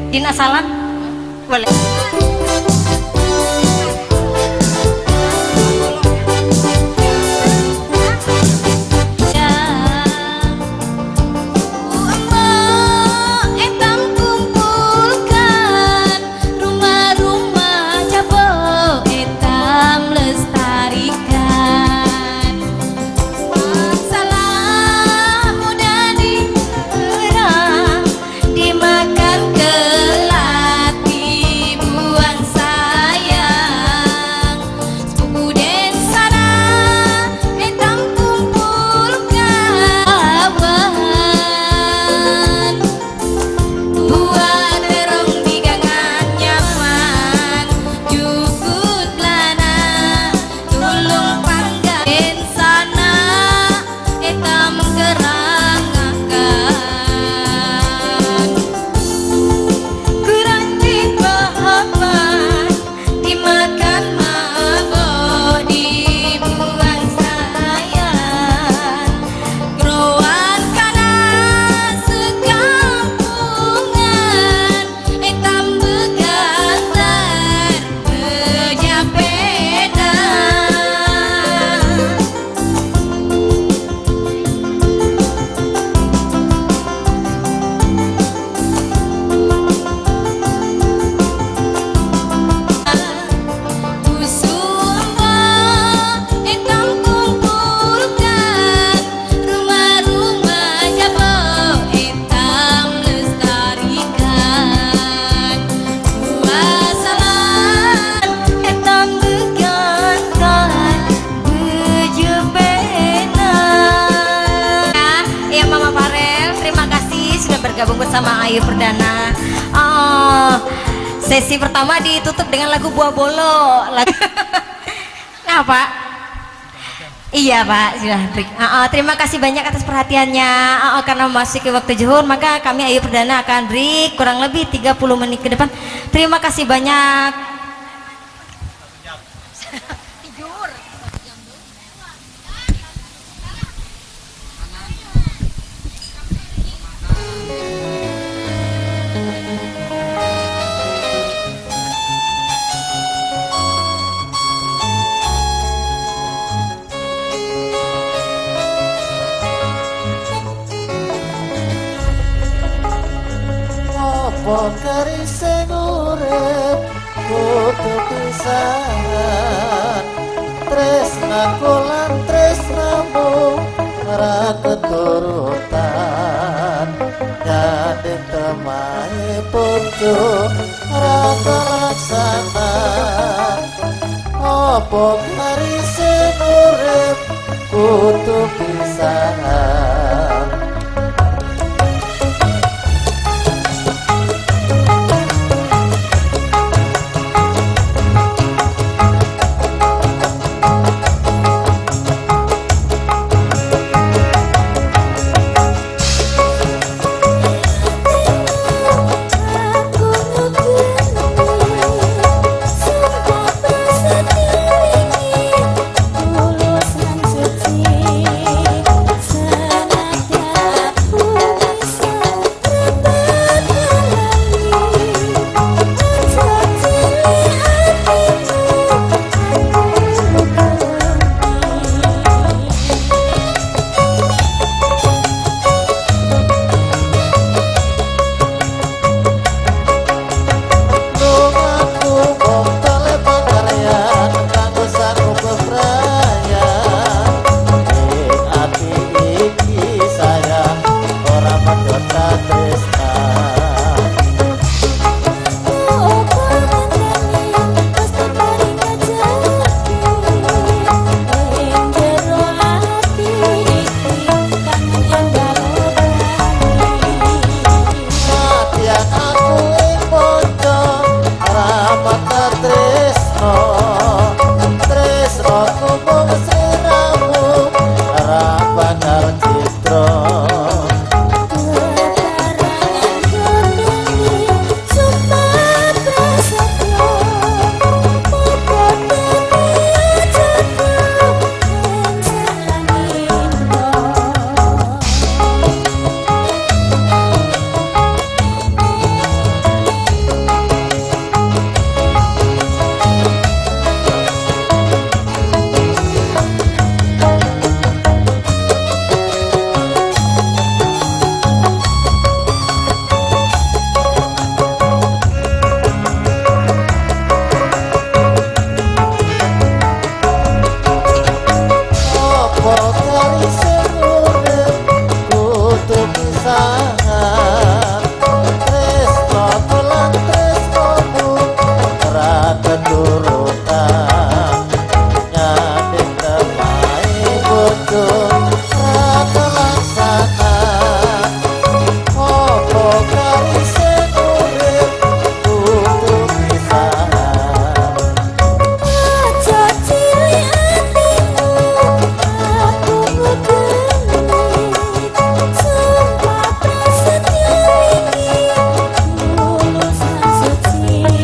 Dina salak boleh. Bergabung bersama Ayu Perdana. Sesi pertama ditutup dengan lagu Buah Bolo. Nah, Pak. Iya, Pak, sudah. Terima kasih banyak atas perhatiannya. Karena memasuki waktu zuhur, maka kami Ayu Perdana akan break kurang lebih 30 menit ke depan. Terima kasih banyak. Pokari sing urip kudu pisahan tresnaku lan tresnamu ora keturutan jadi temahe bojo ora terlaksana apa kari sing urip kudu pisahan. putu rata laksana opo karise urip kudu pisahan aja cilik atimu aku begeni sumpah prasetyo iki tulus lan suci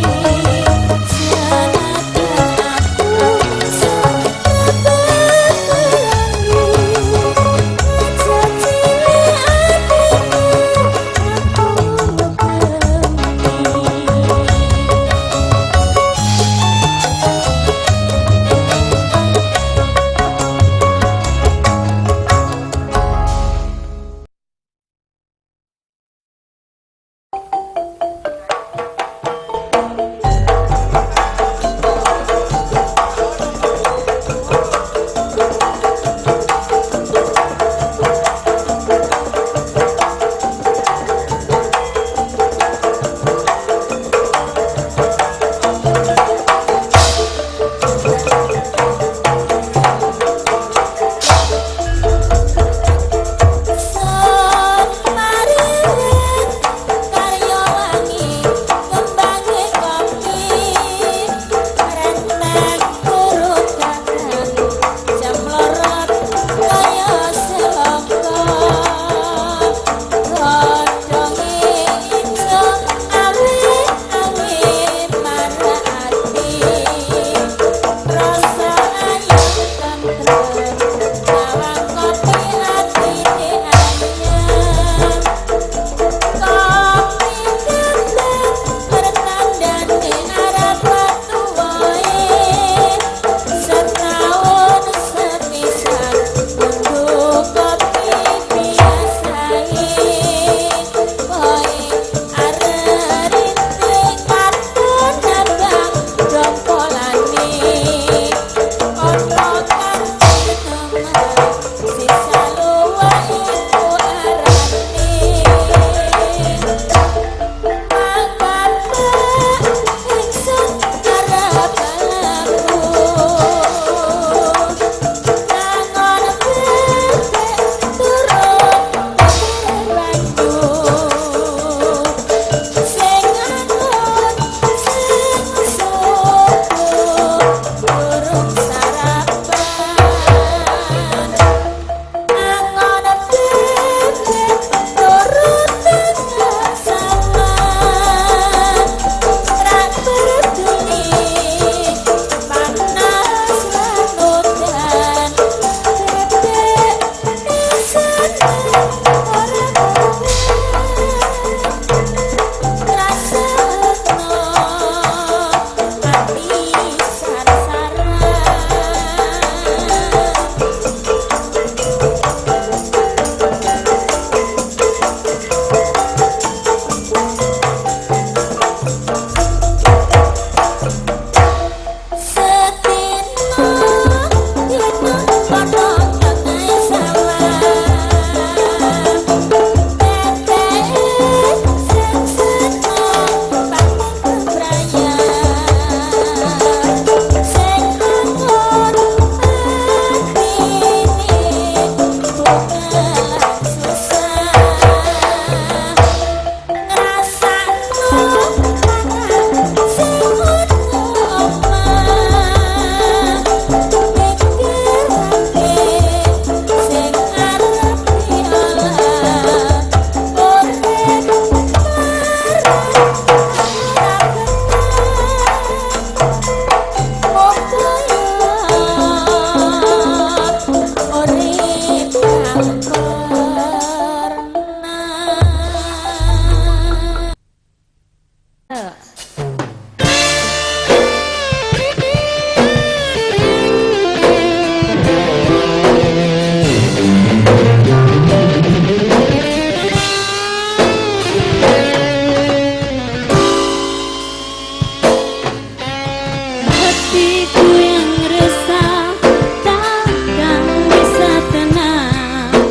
janatan aku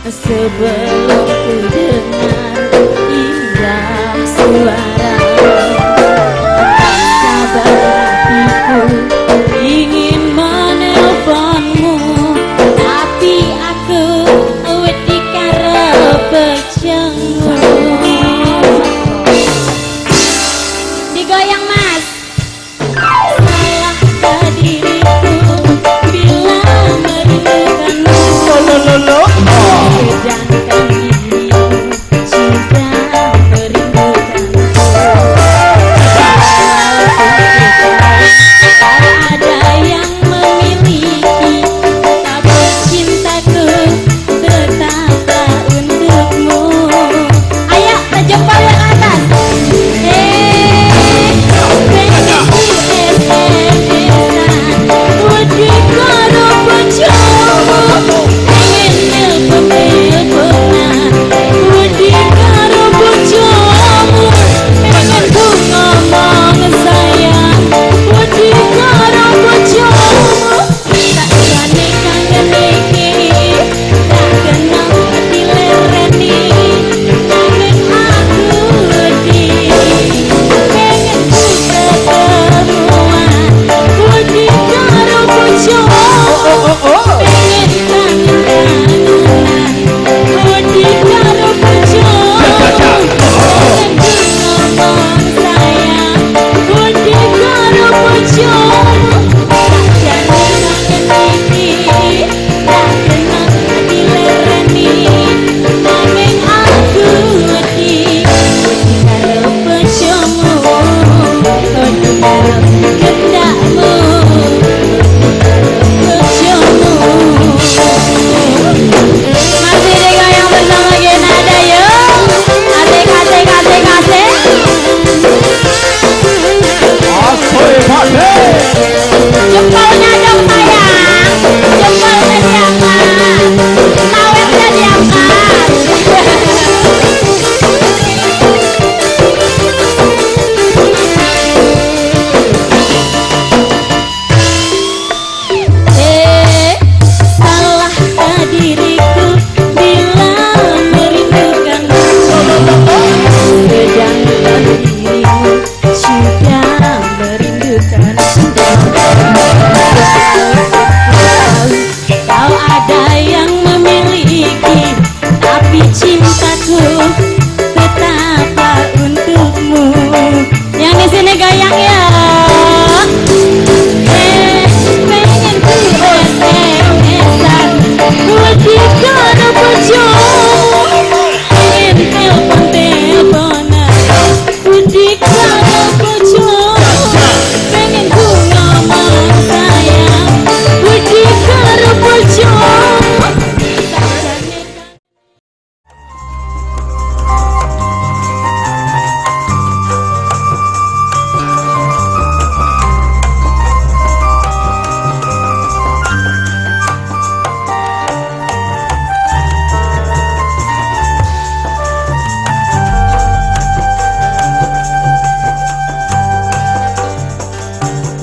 sebelum ku dengar indah suara kabar hatiku ingin menelponmu tapi iki, tapi cintaku betapa untukmu. Yang di sini goyang ya. Pengen ku SMS-an buat dikana bojo. Pengen telepon-teleponan buat dikana bojo. Pengen ku ngomong sayang buat dikana bojo.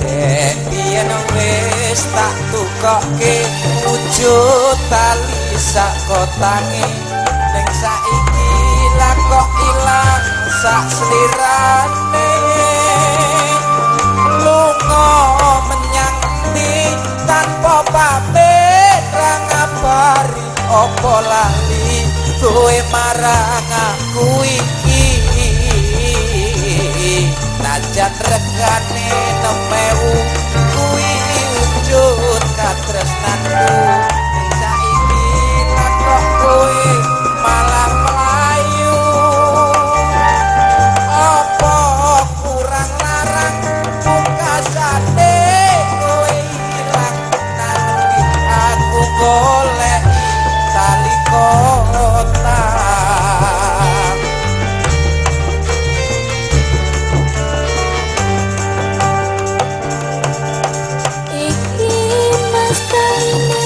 Dek yen wis tak tukokke wujud tali sak kotange ning saiki lah kok ilang sak slirane lunga menyang ndi tanpa pamit ra ngabari apa lali kowe marang aku iki najan regane 6.000 kuwi wujud katresnanku ning saiki lah kok kowe malah mlayu apa kurang larang pungkasane kowe ilang nang aku golek tali kotak. Iki mas kaline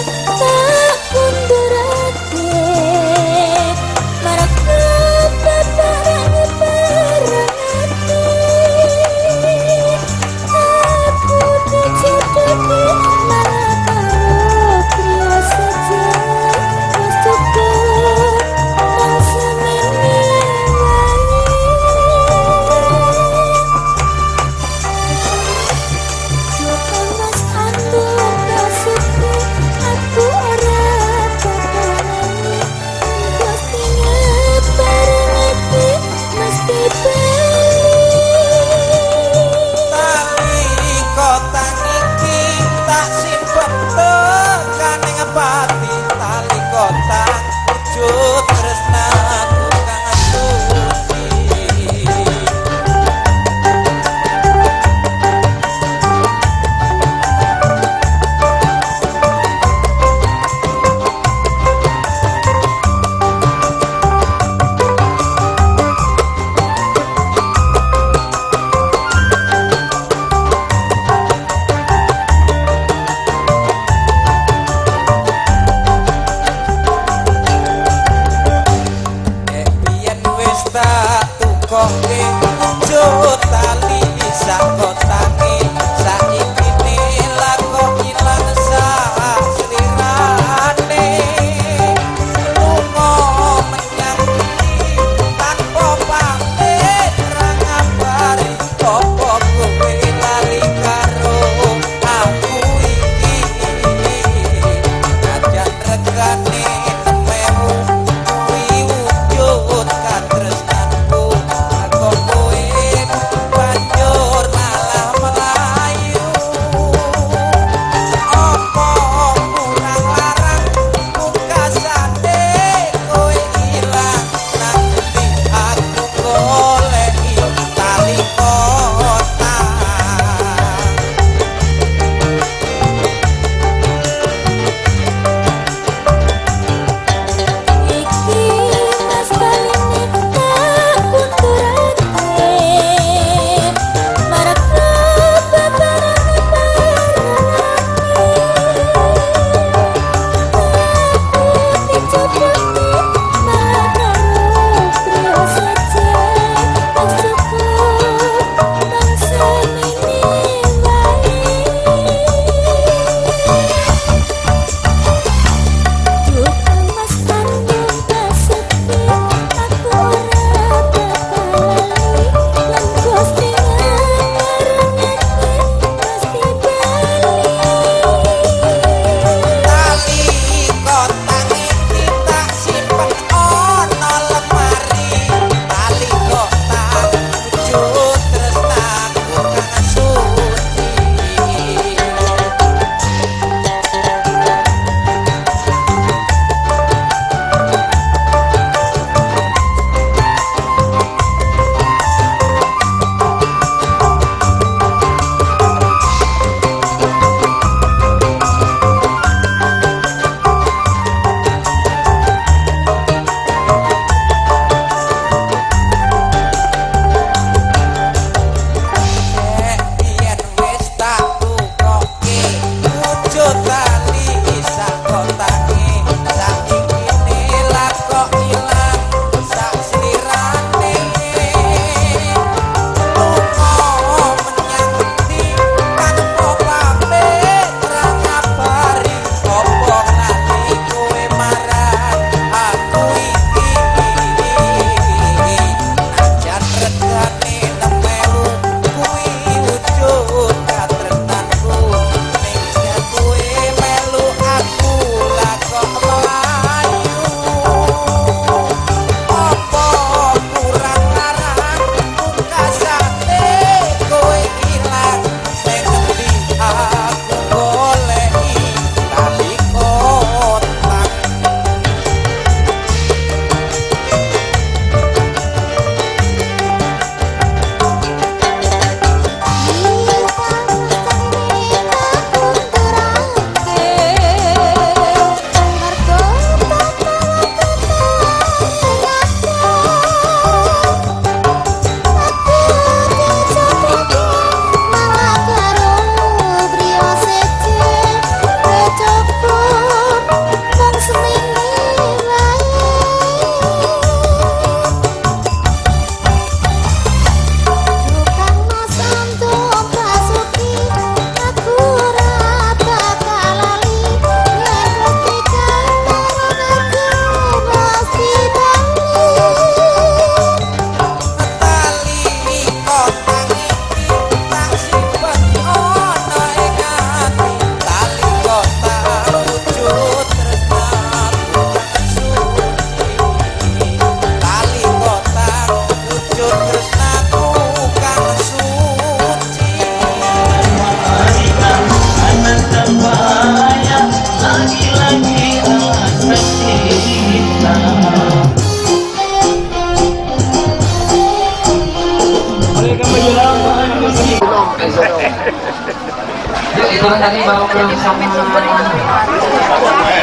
Itu kan tadi baru bersama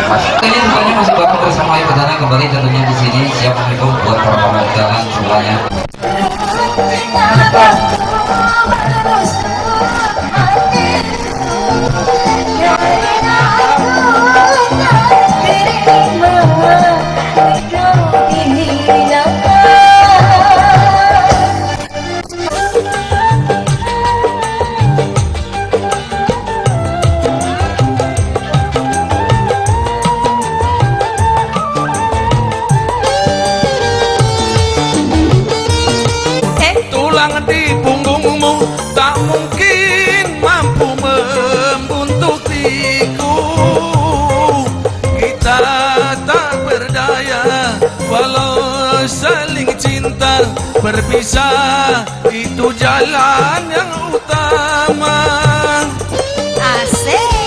Mas ini bukannya masih baru bersama Ayu Perdana kembali tentunya di sini siap mendukung buat para pemain semuanya. Tulang di punggungmu tak mungkin mampu membuntutiku. Kita tak berdaya walau saling cinta, berpisah itu jalan yang utama. Asik.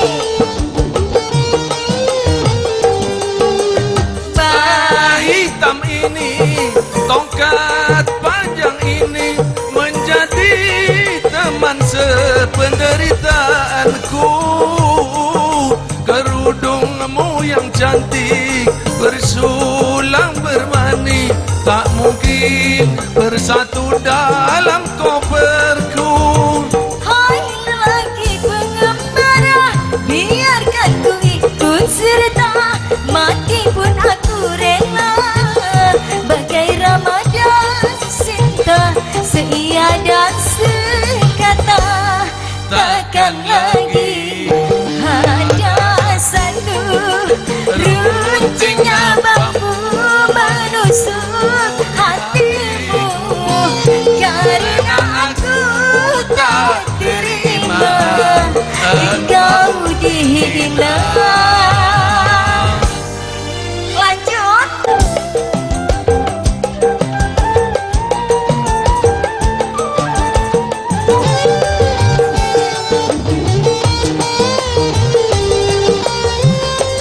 Hitam ini, tongkat panjang ini menjadi teman sependeritaanku. Kerudungmu yang cantik bersulang bermani tak mungkin bersatu dalam koperku. Hai lelaki pengembara, biarkan ku ikut serta, mati pun aku rela. Bagai Ramadan cinta, seia dan sekata, takkan lagi ada satu runcingnya bambu menusuk hatimu. Karena aku tak terima engkau dihina. Lanjut.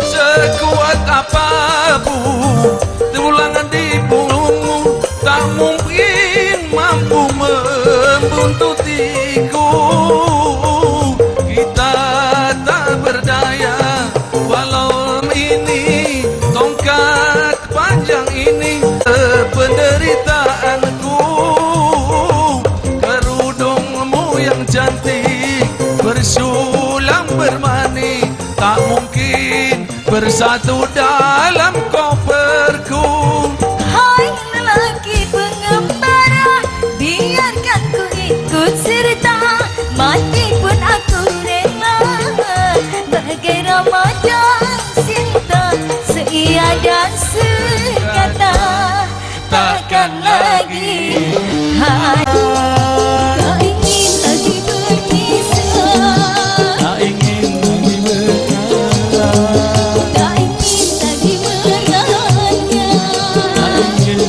Sekuat apapun tulangan di punggungmu tak mungkin mampu membuntutiku. Kita tak berdaya walau ini tongkat panjang ini penderitaanku. Kerudungmu yang cantik bersulang bermani tak mungkin bersatu dalam koperku. Hai lelaki pengembara, biarkan ku ikut serta, mati pun aku rela. Bagai Ramadan cinta, seia dan sekata, takkan lagi tak ingin lagi berpisah, Tak ingin lagi berkarat, tak ingin lagi merangkak. tak ingin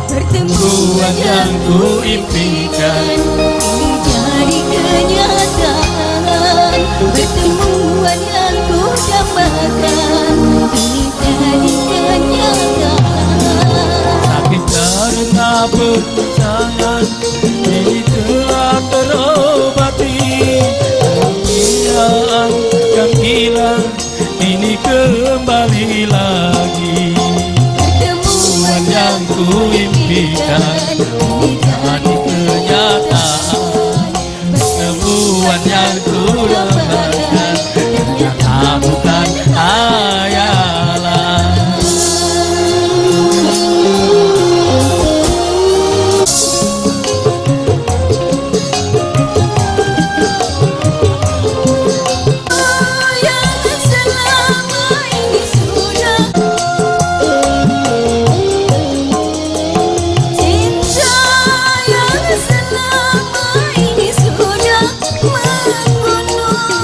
Pertemuan yang ku impikan menjadi kenyataan, pertemuan yang ku dambakan ini jadi kenyataan. sakit karena perpisahan ini telah terobati. Kemuliaan yang hilang ini kembali lagi. Pertemuan yang ku impikan menjadi kenyataan. Pertemuan yang ku dambakan ternyata bukan hayalan. Yang selama ini sudah cinta, yang selama ini sudah membunuh.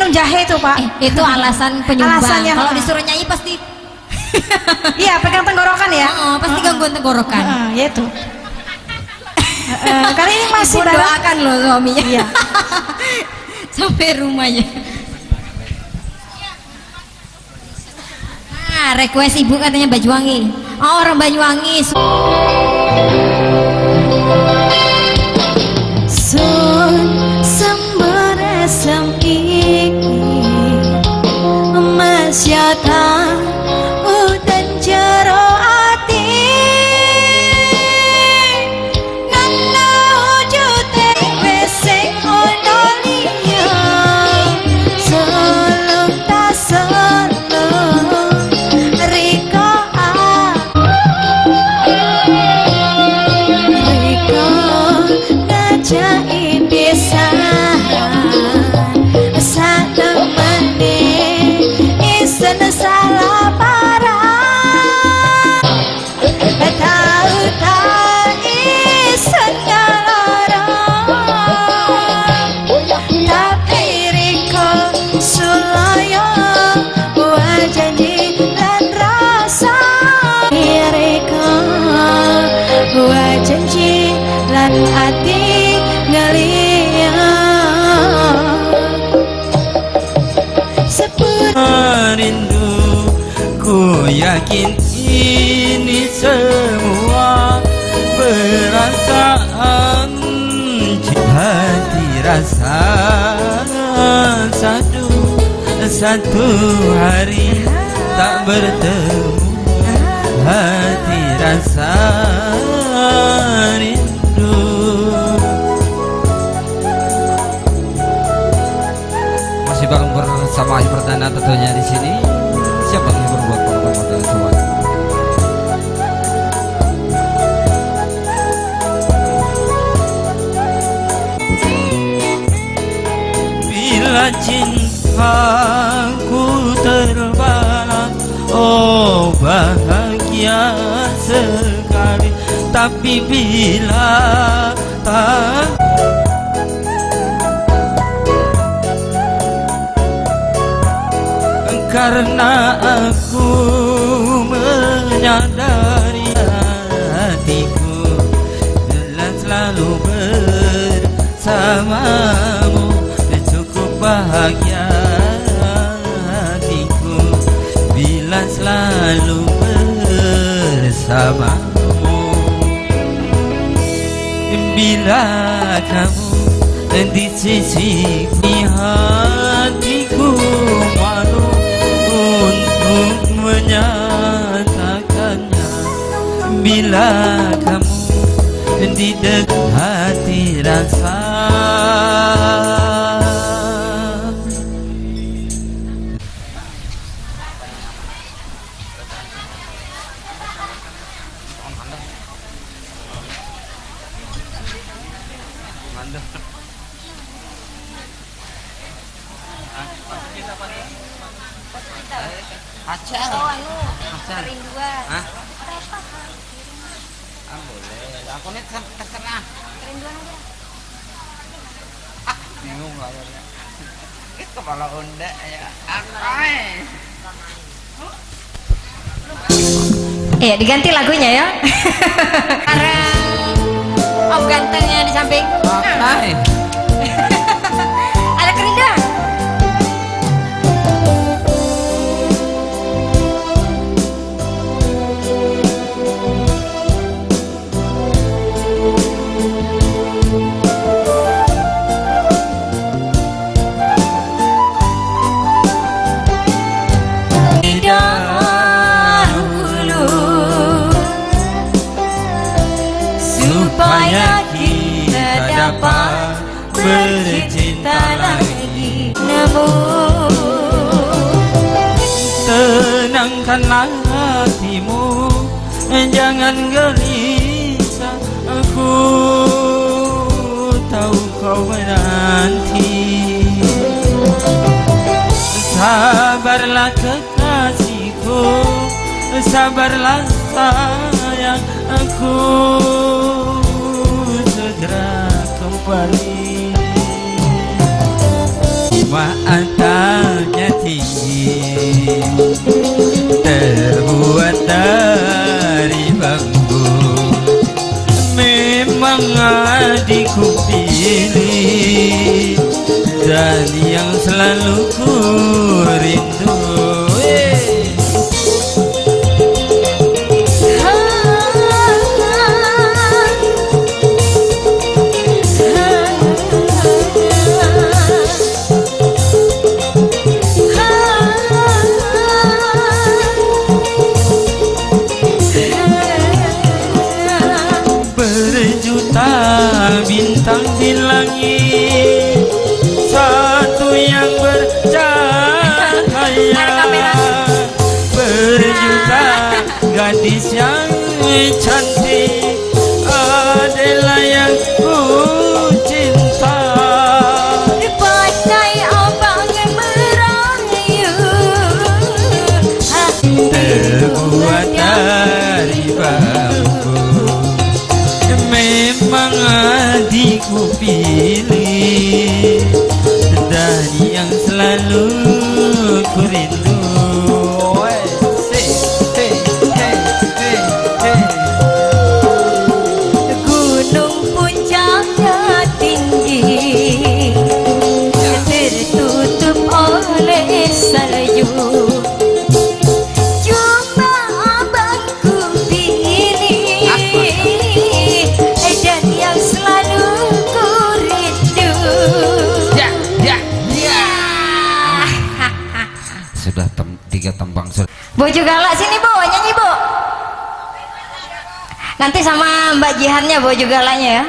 minum jahe tuh Pak. Itu alasan penyumbang. Alasannya, Kalau ha. disuruh nyanyi pasti Iya, pegang tenggorokan ya. pasti gangguan tenggorokan. Ya itu. Kali ini masih Ibu bareng. doakan loh suaminya. Iya. Sampai rumahnya. Nah, request ibu katanya Banyuwangi. Oh, orang Banyuwangi. Sun sembara sempiki masyata udan jero ati nana wujute besek ono liya seluk ta seluk riko riko ngajai pisan satemene isen salah parah tahu tak isen ngalorong tapi riko sulaya buat janji dan rasa riko buat janji lan hati ngeliat Rindu ku yakin ini semua perasaan hati rasa satu hari tak bertemu hati rasa rindu. Masih bareng bersama Ayu Perdana tentunya di sini. Siapa yang berbuat pertama dan coba? Bila cintaku terbalas, oh bahagia sekali. Tapi bila tak karena aku menyadari hatiku telah selalu bersamamu cukup bahagia hatiku bila selalu bersamamu bila kamu di sisi hatiku malu untuk menyatakannya bila kamu di dekat hati rasa Acar. Oh, kerinduan. Hah? Boleh. Aku nih terserah. Kerinduan aja. Bingung lah ya. Itu kepala onda ya. Iya, diganti lagunya ya. Sekarang Om gantengnya di samping. Ada kerinduan. Supaya kita dapat bercinta lagi. Namun tenangkanlah hatimu, jangan gelisah. Aku tahu kau menanti. Sabarlah kekasihku, sabarlah sayang, aku segera kembali. Maaf tinggi terbuat dari bambu. Memang adikku pilih dan yang selalu ku rindu. Berjuta bintang di langit, satu yang bercahaya. Berjuta gadis yang cantik adalah yang ku cinta. Pandai abang merayu, Terbuat dari bambu. Memang adikku pilih dan yang selalu ku rindu. gunung puncaknya tinggi, tertutup oleh salju. Cuma abangku pilih dan yang selalu ku rindu. Sudah tiga tembang sudah. Bu juga galak sini Bu, nyanyi Bu. Nanti sama Mbak Jihannya Bu juga galaknya ya.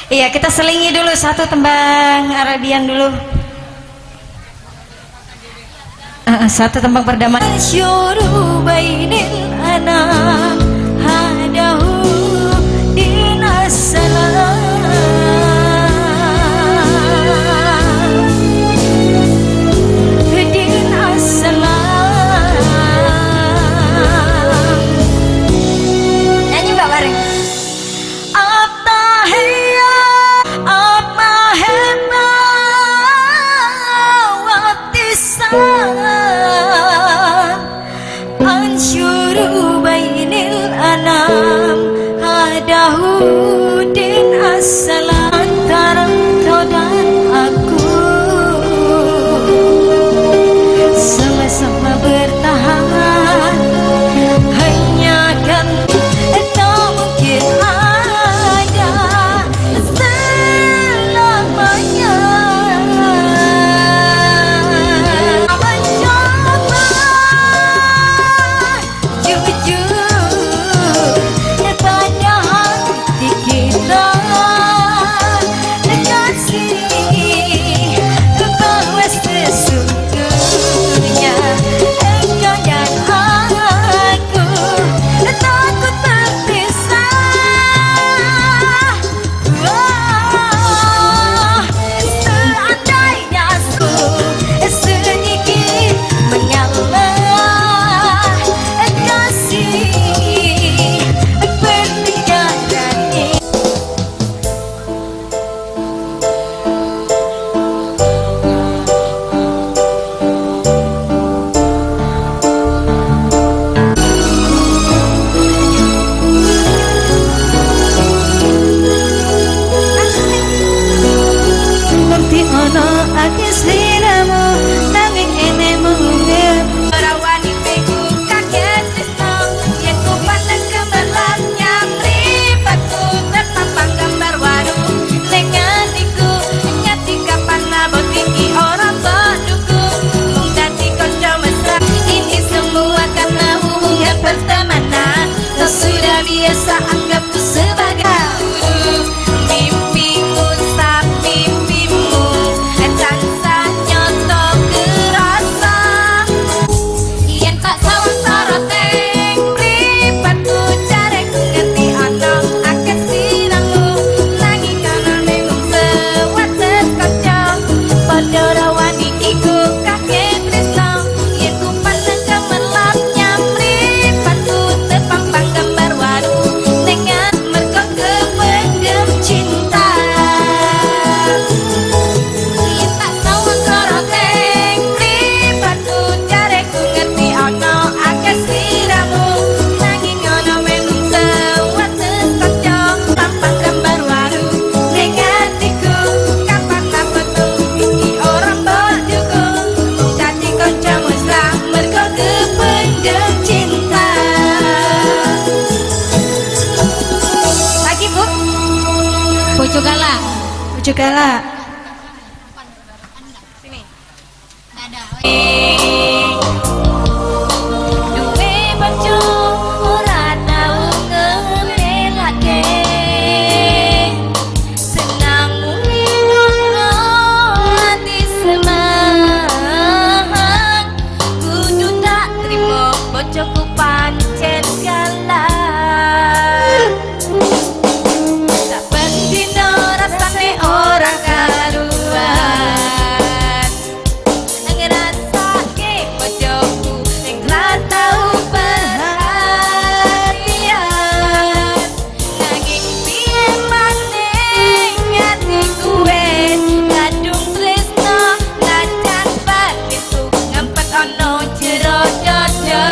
Iya, kita selingi dulu satu tembang Arabian dulu. Satu tembang perdamaian. Syuru bainil anam hadahu dinas salam. Nyanyi Mbak bareng. Ansyuru bainil anam hadahudin assalam. Antara kau dan aku sama-sama bertahan, hanya kan tak mungkin ada selamanya. Mencoba jujur pada hati bojo galak. Duwe bojo ora tau ngelelake, senang muni ngono ati semang, kudu tak trimo bojoku pancen galak. Saben dino rasane ora karuan, ngrasake bojoku sing ra tau perhatian. Nanging piye maneh atiku wis kadung tresno, najan batinku ngempet ana jero dada.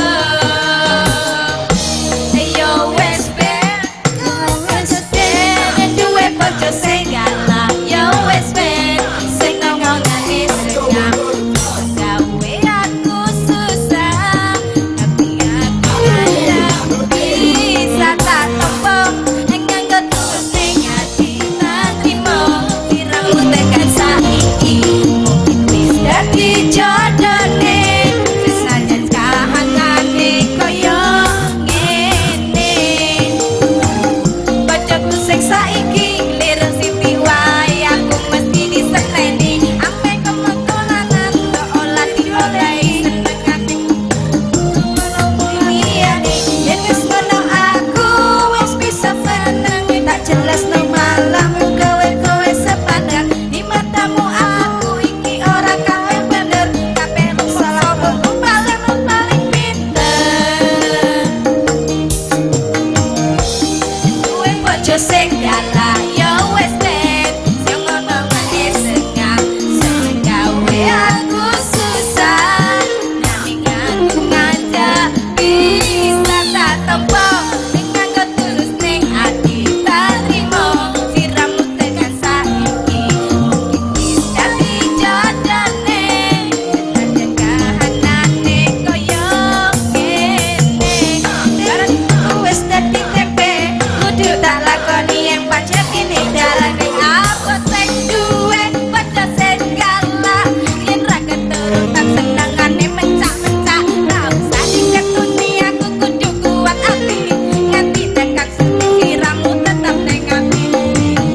Ayo wis ben duwe bojo sing galak, yo wis ben sing ngomongane senang, gawe aku susah, tapi aku ada bisa tak tompo, nganggo tulus ning ati tak trimo, siramu tekan saiki mungkin wis dadi jodone, sesajen kahanane koyo ngene. Bojoku sing saiki liru siti wae, aku mesti diseneni, ampe kemengkolanan kok olah diolehi seneng atiku. Liyane yen wis ngono aku wis bisa seneng, tak jelas no malam kowe sepadan di matamu. Aku iki ora kae bener, kabeh salah aku paling pinter. Duwe bojo sing galak, yo wis ben sing ngomongane senang, sing gawe aku susah, nanging aku ngajak bisa tak tompo, nganggo tulus ning ati tak trimo, siramu tekan saiki mungkin wis dadi jodone, senajan kahanane koyo ngene. Bareng wis dadi tempe, kudu tak lakoni yang pancet ini dalane. Aku sing duwe bojo sing galak, yen ra keturutan senengane mencak-mencak, ra usah diketuni aku kudu kuat ati, nganti tekan siramu tetep ning ati.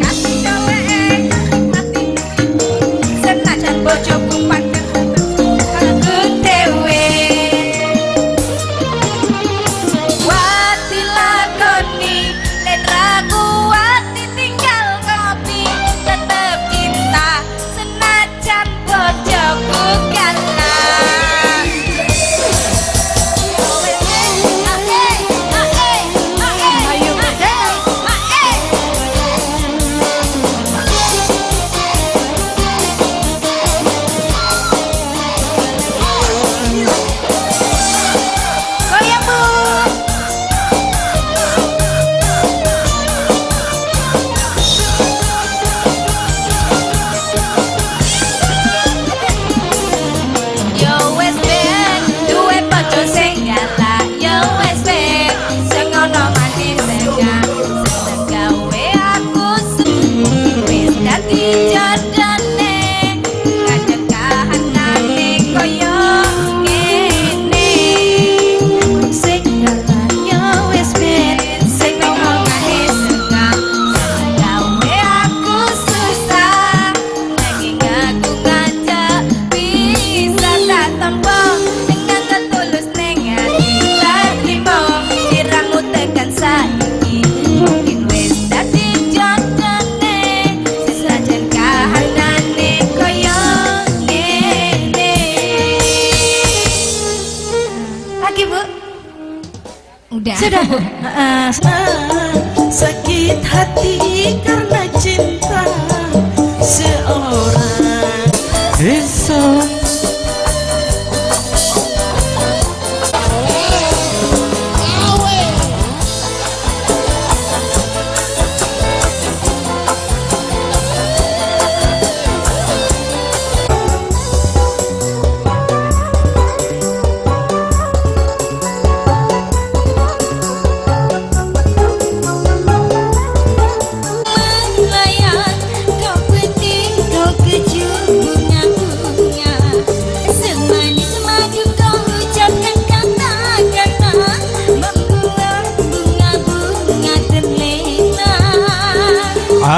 Kasih dheweke mati, senajan bojoku pancet aku dhewe. Wati lakoni len ra kuat ditinggal ngopi, tetep cinta senajan bojoku galak. Goyang bu. Yo wis ben duwe bojo sing galak, yo wis ben sing ngono mati seneng, seneng gawe aku seneng, wis dadi jodone, ngajak kahanane koyo ngene. Sing galak yo wis ben sing ngomongane seneng, seneng gawe aku susah, nanging aku ngajak bisa tak tompo, nganggo tulus ning ati tak trimo, siramu tekan saiki mungkin wis dadi jodone, sesajen kahanane koyo ngene. Lagi bu? Udah. Sudah bu. Sakit hati karena cinta seorang esok. Melayang kau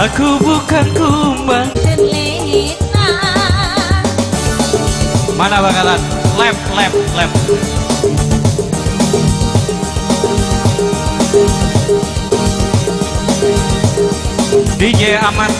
Aku bukan kumbang. Lena. Mana bakalan? Lep. DJ Aman.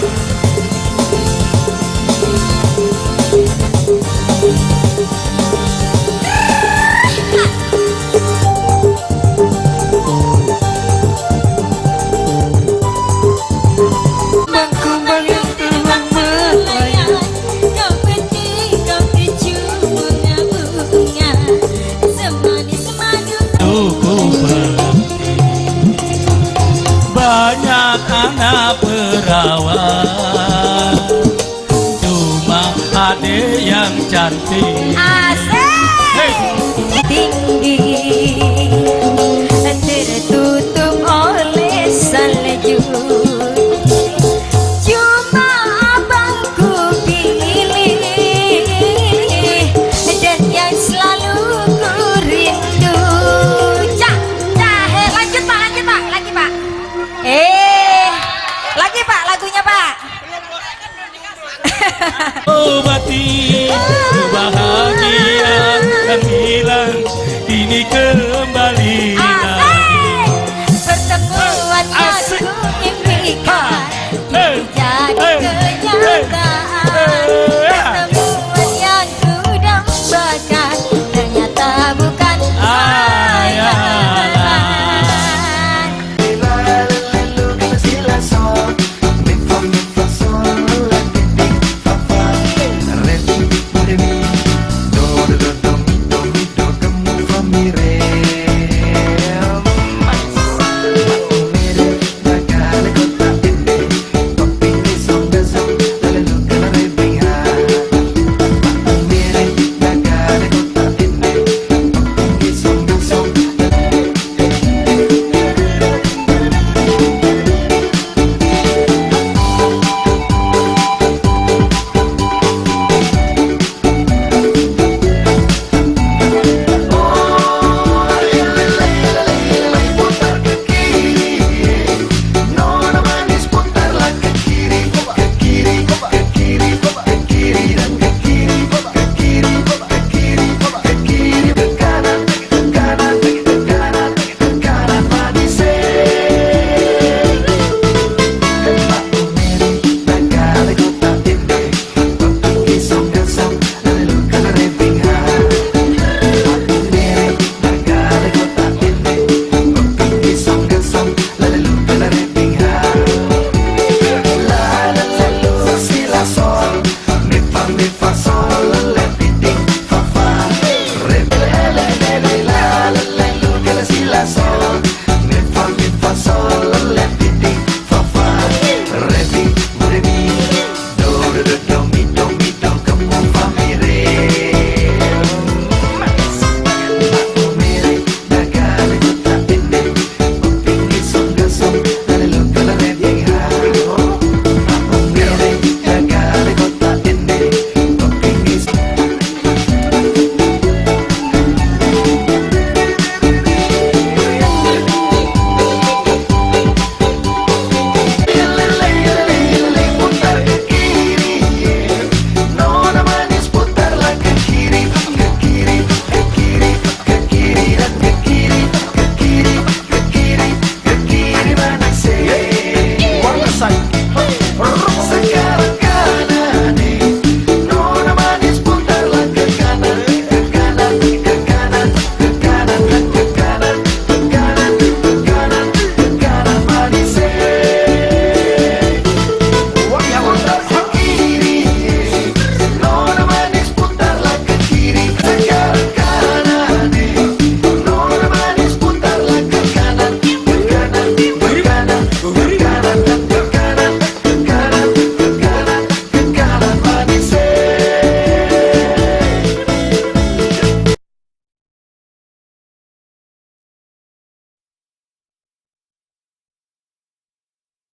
Kumbang yang telah melayang. Kau pergi, kau tuju bunga-bunga semanis madu. Ku mengerti banyak anak perawan, cuma ade yang cantik. Asik. Tinggal